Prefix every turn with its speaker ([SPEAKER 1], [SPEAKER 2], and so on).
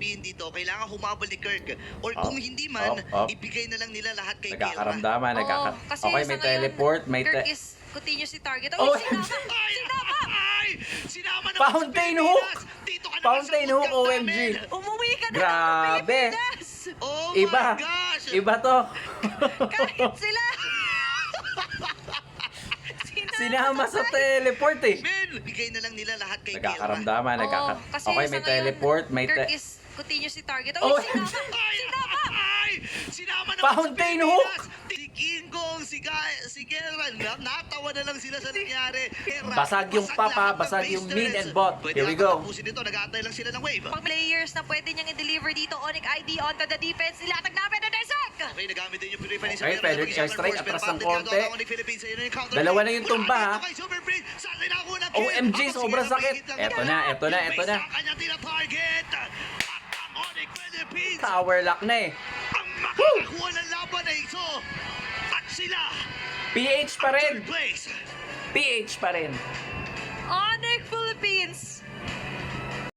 [SPEAKER 1] dito, kailangan humabol ni Kirk. Or kung hindi man, ibigay na lang nila lahat kay Kelra.
[SPEAKER 2] Nagkakaramdaman,
[SPEAKER 3] Kasi
[SPEAKER 2] Okay,
[SPEAKER 3] sa
[SPEAKER 2] may
[SPEAKER 3] ngayon,
[SPEAKER 2] teleport, may
[SPEAKER 3] Kirk is continuously target.
[SPEAKER 2] Oh,
[SPEAKER 3] Sinama!
[SPEAKER 1] Sinama naman
[SPEAKER 2] Fountain
[SPEAKER 1] sa
[SPEAKER 2] hook!
[SPEAKER 1] Pilipinas! Dito ka naman
[SPEAKER 2] Fountain
[SPEAKER 1] sa
[SPEAKER 2] hook,
[SPEAKER 1] podcast
[SPEAKER 2] OMG!
[SPEAKER 1] namin!
[SPEAKER 3] Umuwi ka na
[SPEAKER 2] Grabe!
[SPEAKER 3] ng Pilipinas!
[SPEAKER 1] Oh
[SPEAKER 2] Iba!
[SPEAKER 1] my gosh!
[SPEAKER 2] Iba to!
[SPEAKER 3] Kahit sila!
[SPEAKER 2] Sinama sa teleport eh!
[SPEAKER 1] Men, bigay na lang nila lahat kay Kelra.
[SPEAKER 2] Nagkakaramdaman,
[SPEAKER 3] Kasi
[SPEAKER 2] Okay,
[SPEAKER 3] sa
[SPEAKER 2] may
[SPEAKER 3] ngayon,
[SPEAKER 2] teleport, may
[SPEAKER 3] Kirk is continuously target.
[SPEAKER 2] Oh,
[SPEAKER 1] Sinama naman
[SPEAKER 2] Fountain
[SPEAKER 1] sa
[SPEAKER 2] hook!
[SPEAKER 1] Pilipinas! Si Kingkong, si Kelra, natawa na lang sila sa nangyari. Kelra,
[SPEAKER 2] Basag yung papa,
[SPEAKER 1] lahat ng
[SPEAKER 2] basag yung
[SPEAKER 1] base
[SPEAKER 2] mid
[SPEAKER 1] turrets.
[SPEAKER 2] and bot.
[SPEAKER 1] Pwede
[SPEAKER 2] Here we
[SPEAKER 1] natin
[SPEAKER 2] go.
[SPEAKER 1] tapusin ito, nag-aantay lang sila ng wave.
[SPEAKER 3] Pang players na pwede niyang i-deliver dito, Onyx ID onto the defense. Nilatag namin na Desert!
[SPEAKER 1] Okay, nagamit din yung Purify ni
[SPEAKER 2] Okay,
[SPEAKER 1] Saber.
[SPEAKER 2] Frederick
[SPEAKER 1] Nagpag-isang
[SPEAKER 2] Airstrike,
[SPEAKER 1] force,
[SPEAKER 2] atras
[SPEAKER 1] pero
[SPEAKER 2] ng
[SPEAKER 1] bandit
[SPEAKER 2] konti.
[SPEAKER 1] yata ako ni Philippines. Ayun yung counter
[SPEAKER 2] Dalawa
[SPEAKER 1] kill.
[SPEAKER 2] na yung tumba,
[SPEAKER 1] Mula
[SPEAKER 2] ha?
[SPEAKER 1] dito kay Super Prince. Sa kinako na kill.
[SPEAKER 2] OMG,
[SPEAKER 1] Ako,
[SPEAKER 2] sobrang
[SPEAKER 1] sige,
[SPEAKER 2] sakit.
[SPEAKER 1] mahigit lang
[SPEAKER 2] Eto
[SPEAKER 1] yan.
[SPEAKER 2] na, eto na,
[SPEAKER 1] Yung
[SPEAKER 2] eto
[SPEAKER 1] base
[SPEAKER 2] na.
[SPEAKER 1] sa kanya tina-target. At ang Onyx Philippines,
[SPEAKER 2] Tower lock na eh!
[SPEAKER 1] ang makakakuha ng laban ay ito. At sila,
[SPEAKER 2] PH pa rin!
[SPEAKER 1] third place.
[SPEAKER 2] PH pa rin!
[SPEAKER 3] Onyx Philippines!